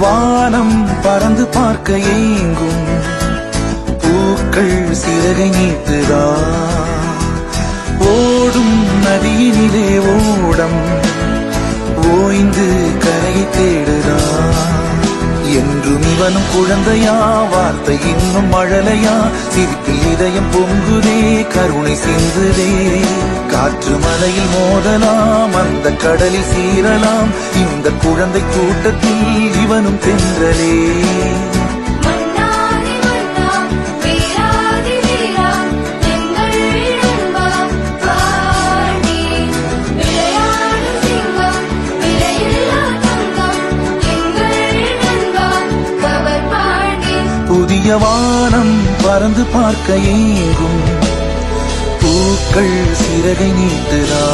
வானம் பறந்து பார்க்க ஏங்கும் பூக்கள் சிறகை நீட்டுதா ஓடும் நதியினிலே ஓடம் ஓய்ந்து கரையை தேடுதா என்றும் இவனும் குழந்தையா வார்த்தை இன்னும் மழலையா சிரிப்பில் இதயம் பொங்குதே கருணை சிந்துதே காற்று மலையில் மோதலாம் அந்த கடலில் சீரலாம் இந்த குழந்தை கூட்டத்தில் இவனும் தென்றலே புதிய வானம் பறந்து பார்க்க ஏங்கும் பூக்கள் சிறகை நீட்டுதா